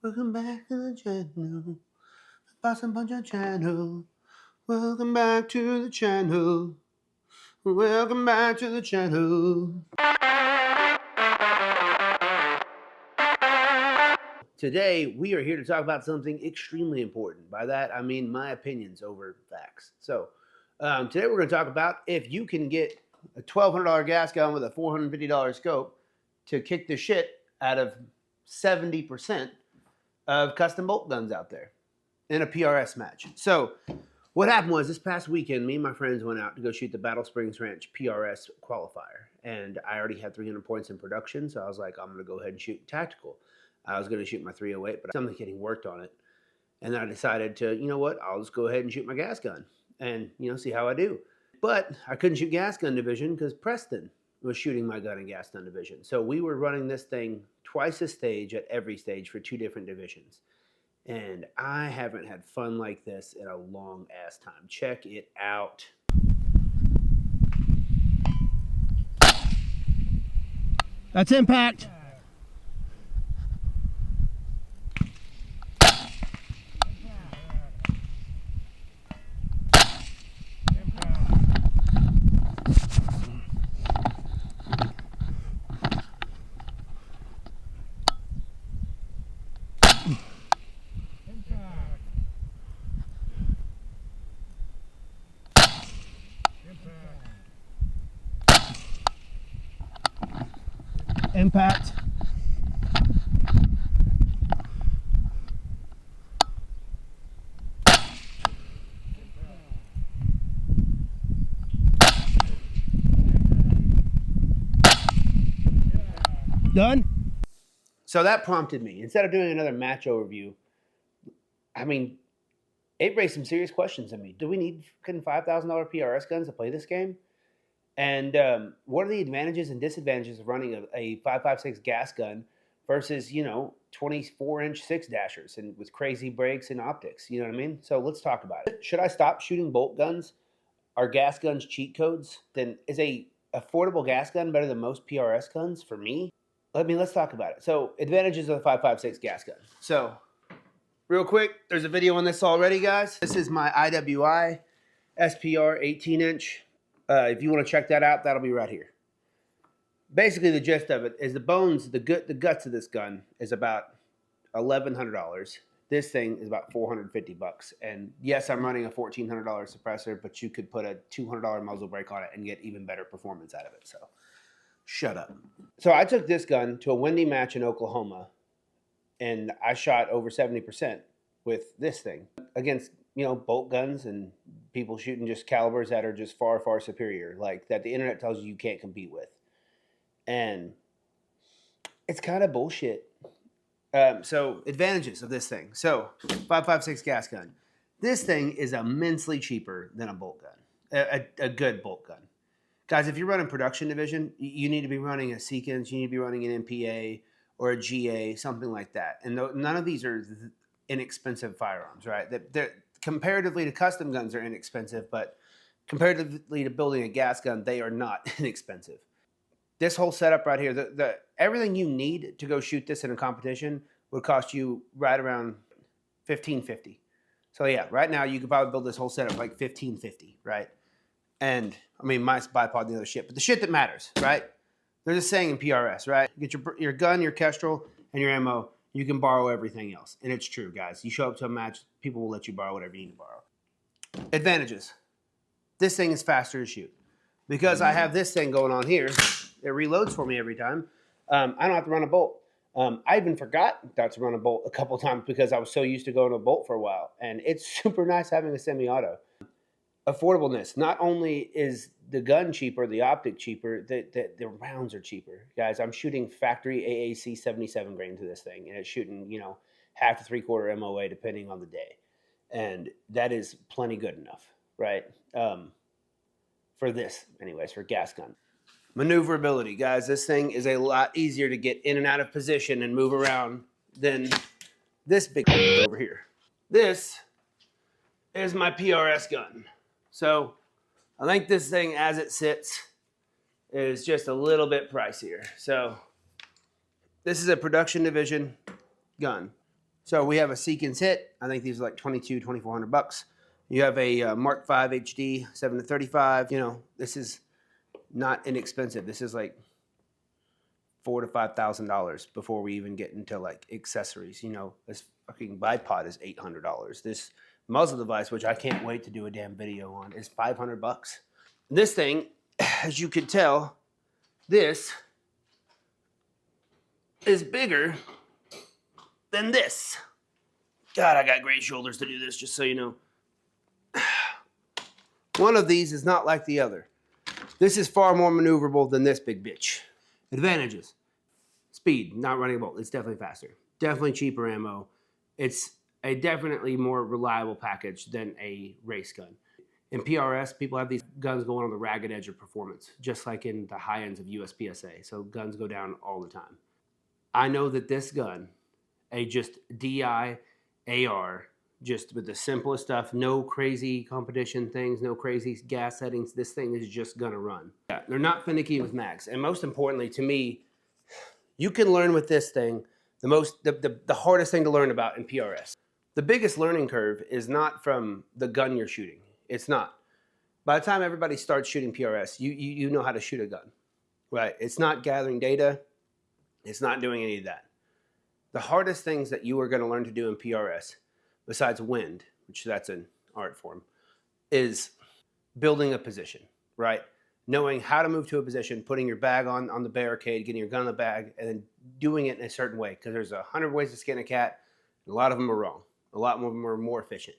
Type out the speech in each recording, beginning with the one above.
Welcome back to the channel. Boss and Punch channel. Welcome back to the channel. Welcome back to the channel. Today, we are here to talk about something extremely important. By that, I mean my opinions over facts. So, today we're going to talk about if you can get a $1,200 gas gun with a $450 scope to kick the shit out of 70% of custom bolt guns out there in a PRS match. So, what happened was this past weekend, me and my friends went out to go shoot the Battle Springs Ranch PRS qualifier. And I already had 300 points in production, so I was like, I'm going to go ahead and shoot tactical. I was going to shoot my 308, but something getting worked on it. And then I decided to, you know what, I'll just go ahead and shoot my gas gun and, see how I do. But I couldn't shoot gas gun division because Preston was shooting my gun in gas gun division. So we were running this thing twice a stage at every stage for 2 different divisions. And I haven't had fun like this in a long ass time. Check it out. That's impact. Impact. Done? So that prompted me, instead of doing another match overview, it raised some serious questions in me. Do we need fucking $5,000 PRS guns to play this game? And what are the advantages and disadvantages of running a 5.56 gas gun versus, 24-inch 6-dashers and with crazy brakes and optics? You know what I mean? So let's talk about it. Should I stop shooting bolt guns? Are gas guns cheat codes? Then is a affordable gas gun better than most PRS guns for me? Let's talk about it. So advantages of the 5.56 gas gun. So real quick, there's a video on this already, guys. This is my IWI SPR 18-inch. If you want to check that out, that'll be right here. Basically, the gist of it is the guts of this gun is about $1,100. This thing is about $450. And yes, I'm running a $1,400 suppressor, but you could put a $200 muzzle brake on it and get even better performance out of it. So shut up. So I took this gun to a windy match in Oklahoma, and I shot over 70% with this thing against, bolt guns and people shooting just calibers that are just far, far superior, like that the internet tells you can't compete with. And it's kind of bullshit. So advantages of this thing. So 5.56 gas gun. This thing is immensely cheaper than a bolt gun, a good bolt gun. Guys, if you're running production division, you need to be running a Seekins, you need to be running an MPA or a GA, something like that. And none of these are inexpensive firearms, right? They're comparatively to custom guns are inexpensive, but comparatively to building a gas gun, they are not inexpensive. This whole setup right here, the everything you need to go shoot this in a competition would cost you right around $1,550. So yeah, right now you could probably build this whole setup like $1,550, right? And minus bipod and the other shit, but the shit that matters, right? There's a saying in PRS, right? You get your gun, your kestrel, and your ammo. You can borrow everything else. And it's true, guys. You show up to a match, people will let you borrow whatever you need to borrow. Advantages. This thing is faster to shoot. Because I have this thing going on here, it reloads for me every time. I don't have to run a bolt. I even forgot not to run a bolt a couple times because I was so used to going to a bolt for a while. And it's super nice having a semi-auto. Affordableness. Not only is the gun cheaper, the optic cheaper, the rounds are cheaper. Guys, I'm shooting factory AAC 77 grain to this thing, and it's shooting, half to 3/4 MOA depending on the day. And that is plenty good enough, right? For this, anyways, for gas gun. Maneuverability, guys. This thing is a lot easier to get in and out of position and move around than this big over here. This is my PRS gun. So I think this thing as it sits is just a little bit pricier. So this is a production division gun. So we have a Seekins hit. I think these are like 2,400 bucks. You have a Mark V HD 7 to 35. You know, this is not inexpensive. This is like $4,000 to $5,000 before we even get into like accessories. You know, this fucking bipod is $800. This muzzle device, which I can't wait to do a damn video on, is 500 bucks. This thing, as you can tell, this is bigger than this. God, I got great shoulders to do this, just so you know. One of these is not like the other. This is far more maneuverable than this big bitch. Advantages. Speed, not running a bolt. It's definitely faster. Definitely cheaper ammo. It's a definitely more reliable package than a race gun. In PRS, people have these guns going on the ragged edge of performance, just like in the high ends of USPSA. So guns go down all the time. I know that this gun, a just DI AR, just with the simplest stuff, no crazy competition things, no crazy gas settings. This thing is just gonna run. Yeah, they're not finicky with mags. And most importantly to me, you can learn with this thing the hardest thing to learn about in PRS. The biggest learning curve is not from the gun you're shooting. It's not. By the time everybody starts shooting PRS, you know how to shoot a gun, right? It's not gathering data. It's not doing any of that. The hardest things that you are going to learn to do in PRS, besides wind, which that's an art form, is building a position, right? Knowing how to move to a position, putting your bag on the barricade, getting your gun in the bag, and then doing it in a certain way. Because there's 100 ways to skin a cat. And a lot of them are wrong. A lot of them are more efficient.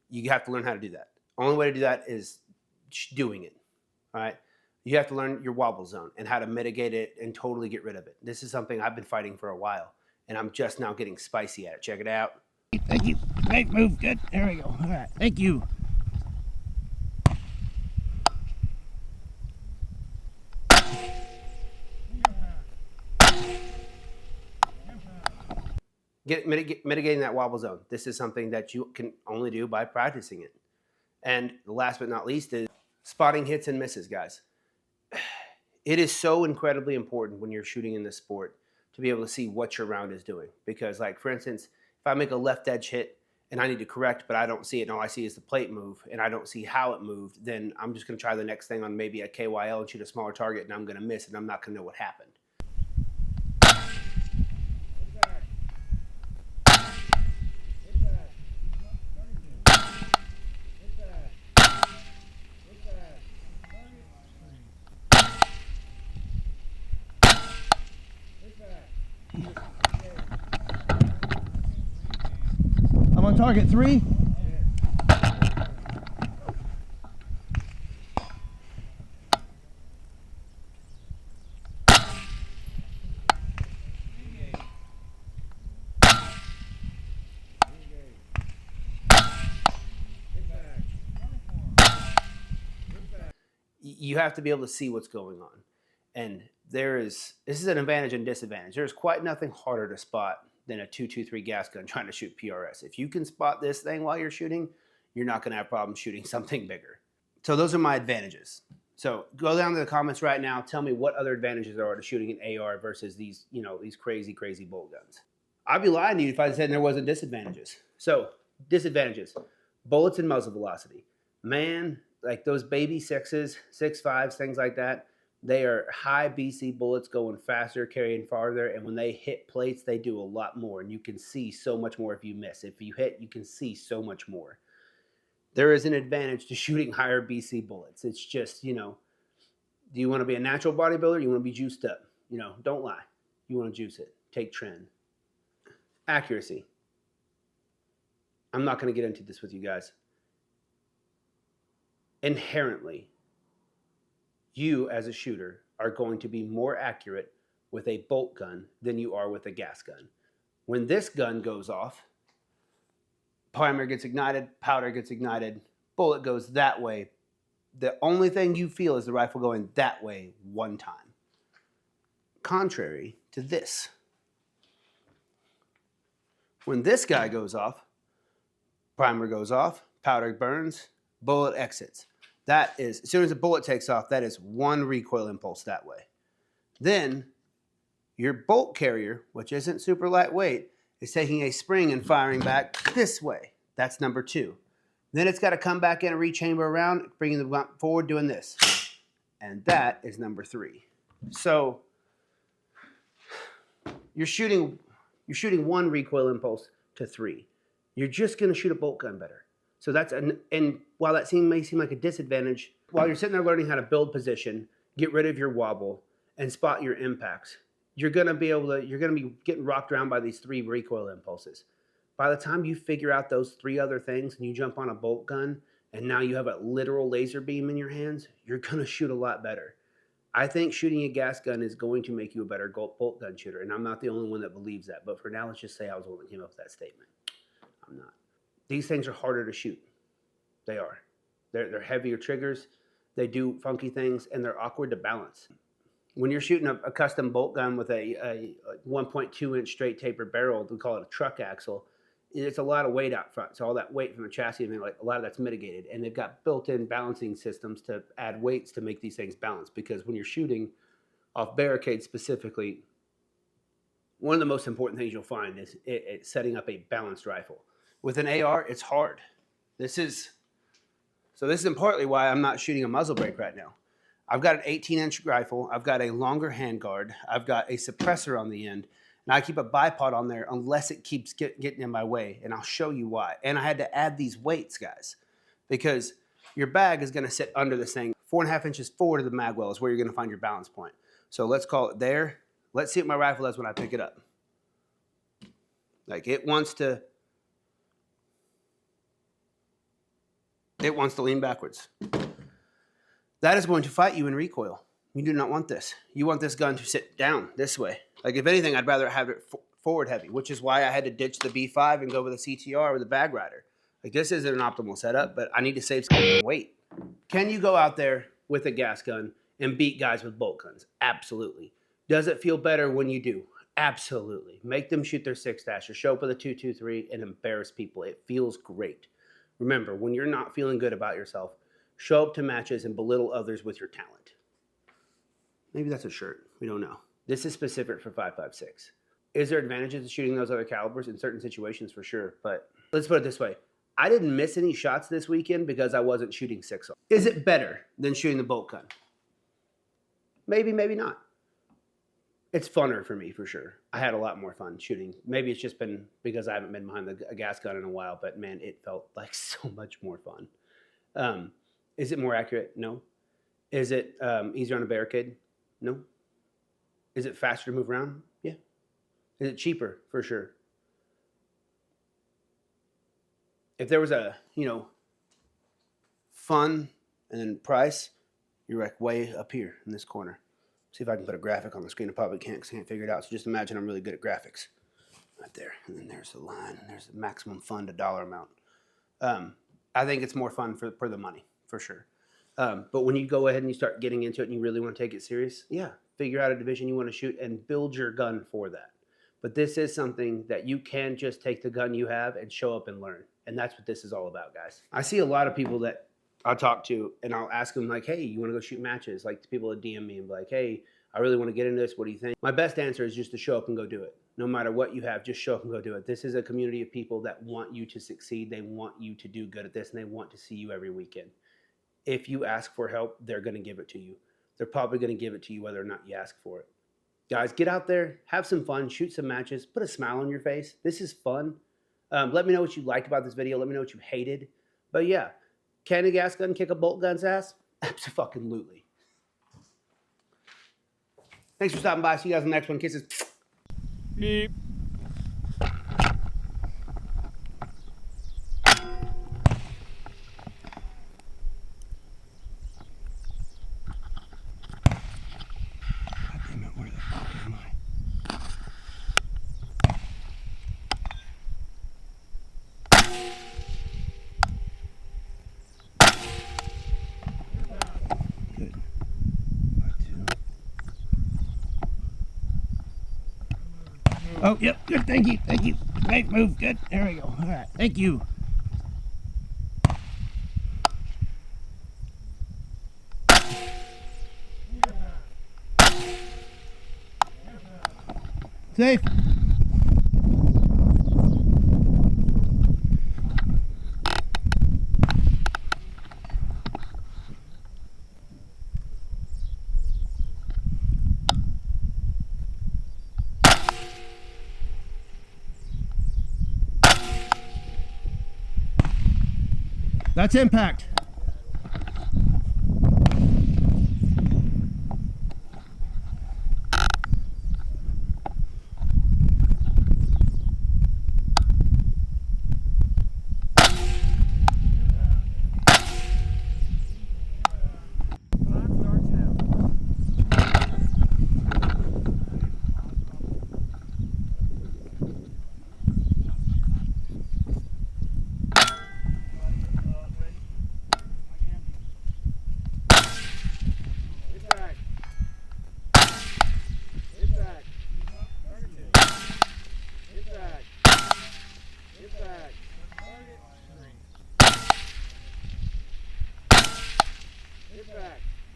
You have to learn how to do that. Only way to do that is doing it, all right? You have to learn your wobble zone and how to mitigate it and totally get rid of it. This is something I've been fighting for a while, and I'm just now getting spicy at it. Check it out. Thank you. Great move. Good. There we go. All right. Thank you. Mitigating that wobble zone. This is something that you can only do by practicing it. And last but not least is spotting hits and misses, guys. It is so incredibly important when you're shooting in this sport to be able to see what your round is doing. Because, like, for instance, if I make a left edge hit and I need to correct, but I don't see it, and all I see is the plate move, and I don't see how it moved, then I'm just going to try the next thing on maybe a KYL and shoot a smaller target, and I'm going to miss, and I'm not going to know what happened. I'm on target 3. You have to be able to see what's going on. And this is an advantage and disadvantage. There's quite nothing harder to spot than a 223 gas gun trying to shoot PRS. If you can spot this thing while you're shooting, you're not going to have problems shooting something bigger. So those are my advantages. So go down to the comments right now. Tell me what other advantages there are to shooting an AR versus these, these crazy, crazy bolt guns. I'd be lying to you if I said there wasn't disadvantages. So disadvantages: bullets and muzzle velocity. Man, like those baby 6s, 6.5s, things like that, they are high BC bullets going faster, carrying farther, and when they hit plates, they do a lot more, and you can see so much more if you miss. If you hit, you can see so much more. There is an advantage to shooting higher BC bullets. It's just, do you want to be a natural bodybuilder? You want to be juiced up? Don't lie. You want to juice it. Take trend. Accuracy. I'm not going to get into this with you guys. Inherently, you as a shooter are going to be more accurate with a bolt gun than you are with a gas gun. When this gun goes off, primer gets ignited, powder gets ignited, bullet goes that way. The only thing you feel is the rifle going that way one time. Contrary to this. When this guy goes off, primer goes off, powder burns, bullet exits. That is, as soon as the bullet takes off, that is one recoil impulse that way. Then your bolt carrier, which isn't super lightweight, is taking a spring and firing back this way. That's number 2. Then it's got to come back in and rechamber around, bringing the gun forward, doing this. And that is number 3. So you're shooting 1 recoil impulse to 3. You're just going to shoot a bolt gun better. So that's and while that may seem like a disadvantage, while you're sitting there learning how to build position, get rid of your wobble, and spot your impacts, you're going to be getting rocked around by these 3 recoil impulses. By the time you figure out those 3 other things and you jump on a bolt gun and now you have a literal laser beam in your hands, you're going to shoot a lot better. I think shooting a gas gun is going to make you a better bolt gun shooter, and I'm not the only one that believes that. But for now, let's just say I was the one that came up with that statement. I'm not. These things are harder to shoot. They are. They're heavier triggers. They do funky things, and they're awkward to balance. When you're shooting a custom bolt gun with a 1.2-inch straight taper barrel, we call it a truck axle, it's a lot of weight out front. So all that weight from the chassis, like a lot of that's mitigated. And they've got built-in balancing systems to add weights to make these things balance. Because when you're shooting off barricades specifically, one of the most important things you'll find is setting up a balanced rifle. With an AR, it's hard. This is partly why I'm not shooting a muzzle brake right now. I've got an 18-inch rifle. I've got a longer handguard. I've got a suppressor on the end. And I keep a bipod on there unless it keeps getting in my way. And I'll show you why. And I had to add these weights, guys, because your bag is going to sit under this thing. 4.5 inches forward of the mag well is where you're going to find your balance point. So let's call it there. Let's see what my rifle does when I pick it up. Like it wants to lean backwards. That is going to fight you in recoil. You do not want this. You want this gun to sit down this way. Like if anything, I'd rather have it forward heavy, which is why I had to ditch the B5 and go with a CTR with a bag rider. Like this isn't an optimal setup, but I need to save some weight. Can you go out there with a gas gun and beat guys with bolt guns? Absolutely. Does it feel better when you do? Absolutely. Make them shoot their 6-dash or show up with a 223 and embarrass people. It feels great. Remember, when you're not feeling good about yourself, show up to matches and belittle others with your talent. Maybe that's a shirt. We don't know. This is specific for 5.56. Is there advantages to shooting those other calibers in certain situations? For sure. But let's put it this way. I didn't miss any shots this weekend because I wasn't shooting 6. Is it better than shooting the bolt gun? Maybe, maybe not. It's funner for me, for sure. I had a lot more fun shooting. Maybe it's just been because I haven't been behind a gas gun in a while, but man, it felt like so much more fun. Is it more accurate? No. Is it easier on a barricade? No. Is it faster to move around? Yeah. Is it cheaper? For sure. If there was a, fun and then price, you're like way up here in this corner. See if I can put a graphic on the screen. I probably can't because I can't figure it out. So just imagine I'm really good at graphics. Right there. And then there's the line. And there's the maximum fun to dollar amount. I think it's more fun for the money, for sure. But when you go ahead and you start getting into it and you really want to take it serious, yeah, figure out a division you want to shoot and build your gun for that. But this is something that you can just take the gun you have and show up and learn. And that's what this is all about, guys. I see a lot of people that I'll talk to and I'll ask them like, hey, you want to go shoot matches? Like people that DM me and be like, hey, I really want to get into this. What do you think? My best answer is just to show up and go do it. No matter what you have, just show up and go do it. This is a community of people that want you to succeed. They want you to do good at this and they want to see you every weekend. If you ask for help, they're going to give it to you. They're probably going to give it to you whether or not you ask for it. Guys, get out there, have some fun, shoot some matches, put a smile on your face. This is fun. Let me know what you liked about this video. Let me know what you hated. But yeah, can a gas gun kick a bolt gun's ass? Absolutely. Thanks for stopping by. See you guys in the next one. Kisses. Beep. Oh, yep, good, thank you, thank you. Right, move, good, there we go. All right, thank you. Safe. That's impact.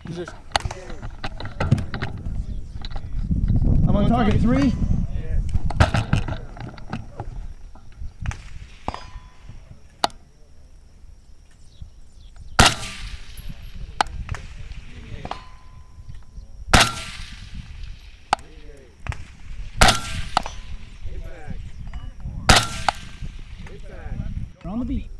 Position. I'm on target 3. We're on the beat.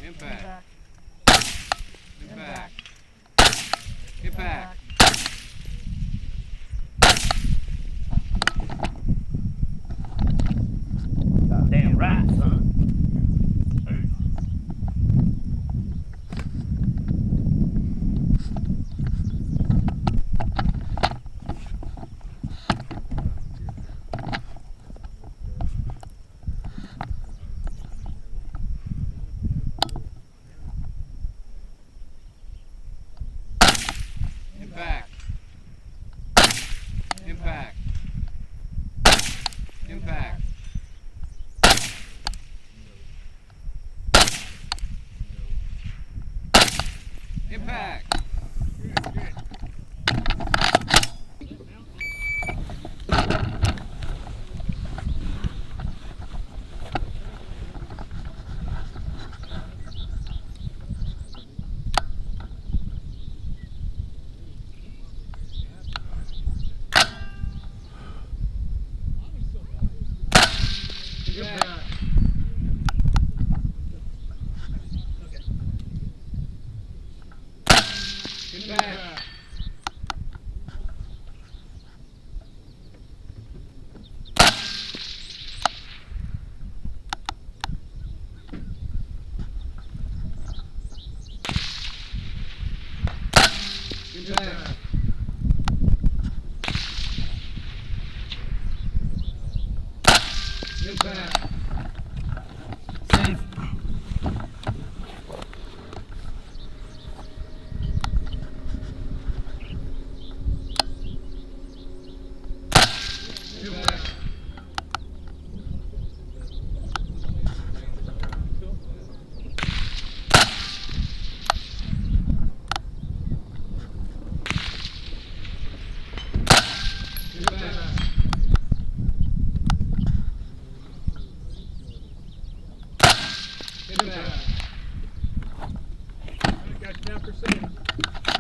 Impact. Impact. Impact. Goddamn right, son. Impact. Impact. Impact. Impact. Impact. Impact. Impact. Impact. Safe. Impact. Impact. Impact. Got you down for 7.